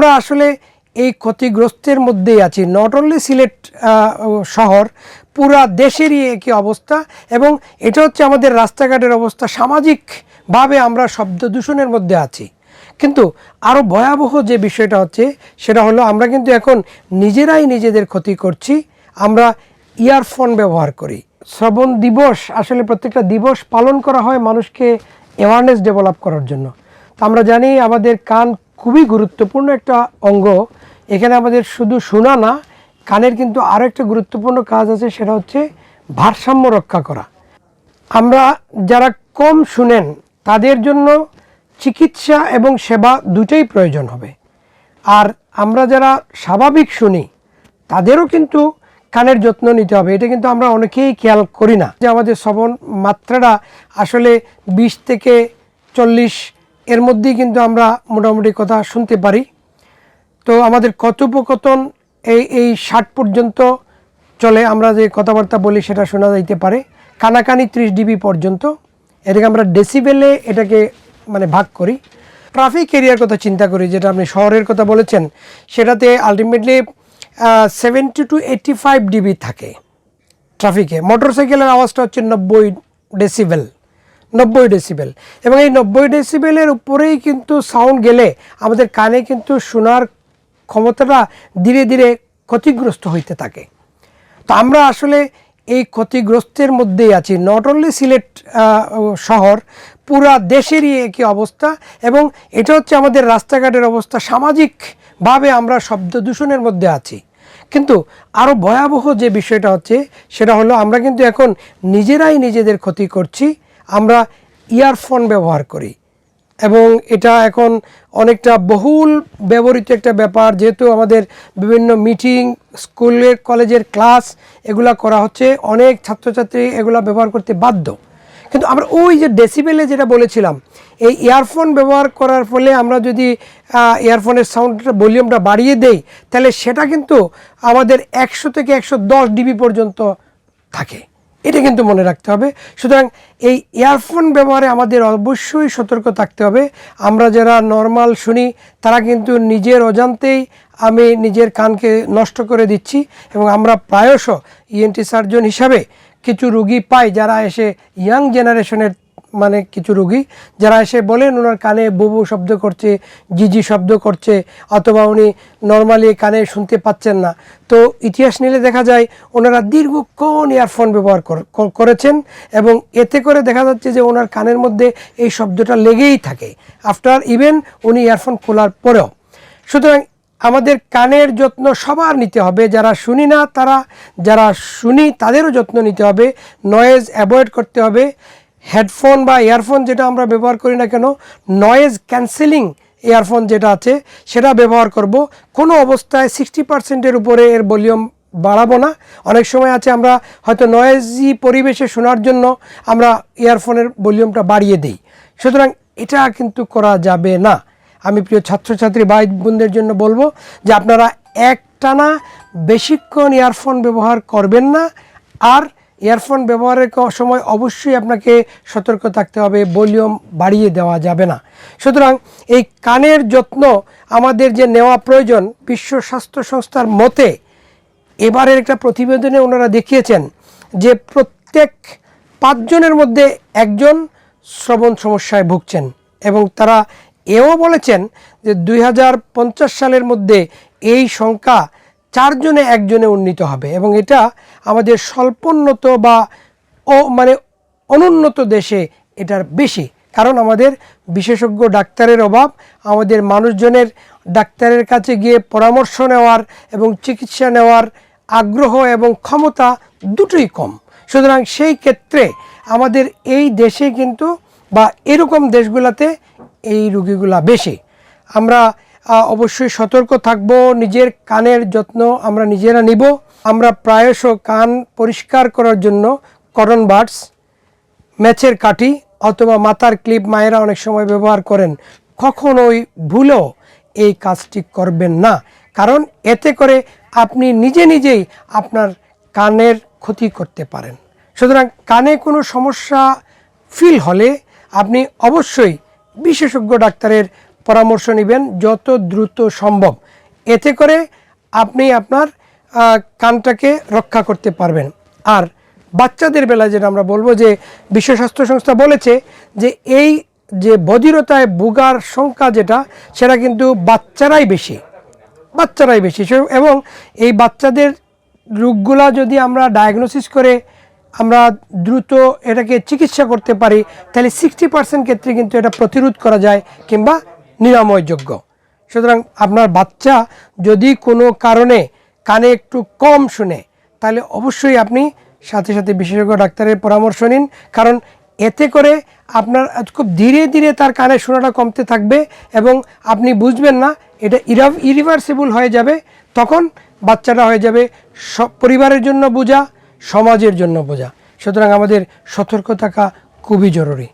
আমরা আসলে এই ক্ষতিগ্রস্তের মধ্যেই আছি। নট অনলি সিলেট শহর, পুরা দেশেরই একই অবস্থা। এবং এটা হচ্ছে আমাদের রাস্তাঘাটের অবস্থা। সামাজিকভাবে আমরা শব্দ দূষণের মধ্যে আছি। কিন্তু আরও ভয়াবহ যে বিষয়টা হচ্ছে সেটা হলো আমরা কিন্তু এখন নিজেরাই নিজেদের ক্ষতি করছি। আমরা ইয়ারফোন ব্যবহার করি। শ্রবণ দিবস আসলে প্রত্যেকটা দিবস পালন করা হয় মানুষকে অ্যাওয়ারনেস ডেভেলপ করার জন্য। তো আমরা জানি আমাদের কান খুবই গুরুত্বপূর্ণ একটা অঙ্গ। এখানে আমাদের শুধু শোনা না, কানের কিন্তু আরও একটা গুরুত্বপূর্ণ কাজ আছে, সেটা হচ্ছে ভারসাম্য রক্ষা করা। আমরা যারা কম শুনেন তাদের জন্য চিকিৎসা এবং সেবা দুটোই প্রয়োজন হবে। আর আমরা যারা স্বাভাবিক শুনি তাদেরও কিন্তু কানের যত্ন নিতে হবে। এটা কিন্তু আমরা অনেকেই খেয়াল করি না যে আমাদের শ্রবণ মাত্রাটা আসলে 20 থেকে 40 এর মধ্যেই কিন্তু আমরা মোটামুটি কথা শুনতে পারি। তো আমাদের কথোপকথন এই 60 পর্যন্ত চলে। আমরা যে কথাবার্তা বলি সেটা শোনা যাইতে পারে। কানাকানি 30 ডিবি পর্যন্ত। এটাকে আমরা ডেসিবেলে এটাকে ভাগ করি। ট্রাফিক এরিয়ার কথা চিন্তা করি, যেটা আপনি শহরের কথা বলেছেন, সেটাতে আলটিমেটলি 70 to 85 ডিবি থাকে ট্রাফিকে। মোটরসাইকেলের আওয়াজটা হচ্ছে 90 ডেসিবেল। এবং এই 90 ডেসিবেলের উপরেই কিন্তু সাউন্ড গেলে আমাদের কানে কিন্তু শোনার ক্ষমতাটা ধীরে ধীরে ক্ষতিগ্রস্ত হইতে থাকে। তো আমরা আসলে এই ক্ষতিগ্রস্তের মধ্যেই আছি। নট অনলি সিলেট শহর, পুরা দেশেরই একই অবস্থা। এবং এটা হচ্ছে আমাদের রাস্তাঘাটের অবস্থা। সামাজিকভাবে আমরা শব্দ দূষণের মধ্যে আছি। কিন্তু আরও ভয়াবহ যে বিষয়টা হচ্ছে সেটা হলো আমরা কিন্তু এখন নিজেরাই নিজেদের ক্ষতি করছি। আমরা ইয়ারফোন ব্যবহার করি এবং এটা এখন অনেকটা বহুল ব্যবহৃত একটা ব্যাপার। যেহেতু আমাদের বিভিন্ন মিটিং, স্কুলের কলেজের ক্লাস এগুলা করা হচ্ছে, অনেক ছাত্রছাত্রী এগুলা ব্যবহার করতে বাধ্য। কিন্তু আমরা ওই যে ডেসিবেলে যেটা বলেছিলাম, এই ইয়ারফোন ব্যবহার করার ফলে আমরা যদি ইয়ারফোনের সাউন্ডটা ভলিউমটা বাড়িয়ে দেই তাহলে সেটা কিন্তু আমাদের 100 থেকে 110 ডিবি পর্যন্ত থাকে। এটা কিন্তু মনে রাখতে হবে। সুতরাং এই ইয়ারফোন ব্যবহারে আমাদের অবশ্যই সতর্ক থাকতে হবে। আমরা যারা নর্মাল শুনি তারা কিন্তু নিজের অজান্তেই আমি নিজের কানকে নষ্ট করে দিচ্ছি। এবং আমরা প্রায়শ ইএনটি সার্জন হিসাবে কিছু রুগী পাই যারা এসে ইয়াং জেনারেশনের কিছু রুগী যারা এসে বলেন ওনার কানে বুবু শব্দ করছে, জিজি শব্দ করছে, অথবা উনি নর্মালি কানে শুনতে পাচ্ছেন না। তো ইতিহাস নিলে দেখা যায় ওনারা দীর্ঘক্ষণ ইয়ারফোন ব্যবহার করেছেন এবং এতে করে দেখা যাচ্ছে যে ওনার কানের মধ্যে এই শব্দটা লেগেই থাকে আফটার ইভেন উনি ইয়ারফোন খোলার পরেও। সুতরাং আমাদের কানের যত্ন সবার নিতে হবে। যারা শুনি না তারা, যারা শুনি তাদেরও যত্ন নিতে হবে। নয়েজ অ্যাভয়েড করতে হবে। হেডফোন বা ইয়ারফোন যেটা আমরা ব্যবহার করি না কেন, নয়েজ ক্যান্সেলিং ইয়ারফোন যেটা আছে সেটা ব্যবহার করব। কোনো অবস্থায় 60%-এর উপরে এর ভলিউম বাড়াবো না। অনেক সময় আছে আমরা হয়তো নয়েজি পরিবেশে শোনার জন্য আমরা ইয়ারফোনের ভলিউমটা বাড়িয়ে দিই। সুতরাং এটা কিন্তু করা যাবে না। আমি প্রিয় ছাত্রছাত্রী ভাই বোনদের জন্য বলবো যে আপনারা একটানা বেশিক্ষণ ইয়ারফোন ব্যবহার করবেন না। আর ইয়ারফোন ব্যবহারের সময় অবশ্যই আপনাকে সতর্ক থাকতে হবে, ভলিউম বাড়িয়ে দেওয়া যাবে না। সুতরাং এই কানের যত্ন আমাদের যে নেওয়া প্রয়োজন, বিশ্ব স্বাস্থ্য সংস্থার মতে এবারের একটা প্রতিবেদনে ওনারা দেখিয়েছেন যে প্রত্যেক 5 জনের মধ্যে একজন শ্রবণ সমস্যায় ভুগছেন। এবং তারা এও বলেছেন যে 2050 সালের মধ্যে এই সংখ্যা 4 জনে 1 জনে উন্নীত হবে। এবং এটা আমাদের স্বল্পোন্নত বা অনুন্নত দেশে এটার বেশি, কারণ আমাদের বিশেষজ্ঞ ডাক্তারের অভাব। আমাদের মানুষজনের ডাক্তারের কাছে গিয়ে পরামর্শ নেওয়ার এবং চিকিৎসা নেওয়ার আগ্রহ এবং ক্ষমতা দুটোই কম। সুতরাং সেই ক্ষেত্রে আমাদের এই দেশে কিন্তু বা এরকম দেশগুলোতে এই রোগীগুলা বেশি। আমরা অবশ্যই সতর্ক থাকব। নিজের কানের যত্ন আমরা নিজেরা নিব। আমরা প্রায়শ কান পরিষ্কার করার জন্য কটন বাডস, ম্যাচের কাঠি অথবা মাথার ক্লিপ মায়েরা অনেক সময় ব্যবহার করেন। কখনোই ভুলেও এই কাজটি করবেন না, কারণ এতে করে আপনি নিজেই আপনার কানের ক্ষতি করতে পারেন। সুতরাং কানে কোনো সমস্যা ফিল হলে আপনি অবশ্যই বিশেষজ্ঞ ডাক্তারের পরামর্শ নেবেন যত দ্রুত সম্ভব। এতে করে আপনি আপনার কানটাকে রক্ষা করতে পারবেন। আর বাচ্চাদের বেলায় যেটা আমরা বলবো যে বিশ্ব স্বাস্থ্য সংস্থা বলেছে যে এই যে বধিরতায় ভোগার সংখ্যা যেটা সেটা কিন্তু বাচ্চারাই বেশি এবং এই বাচ্চাদের রোগগুলা যদি আমরা ডায়াগনোসিস করে আমরা দ্রুত এটাকে চিকিৎসা করতে পারি তাহলে 60% ক্ষেত্রে কিন্তু এটা প্রতিরোধ করা যায় কিংবা নিরাময়যোগ্য। সুতরাং আপনার বাচ্চা যদি কোনো কারণে কানে একটু কম শুনে তাহলে অবশ্যই আপনি সাথে সাথে বিশেষজ্ঞ ডাক্তারের পরামর্শ নিন, কারণ এতে করে আপনার খুব ধীরে ধীরে তার কানে শোনাটা কমতে থাকবে এবং আপনি বুঝবেন না, এটা ইরিভার্সিবল হয়ে যাবে। তখন বাচ্চাটা হয়ে যাবে সব পরিবারের জন্য বোঝা, সমাজের জন্য বোঝা। সুতরাং আমাদের সতর্ক থাকা খুবই জরুরি।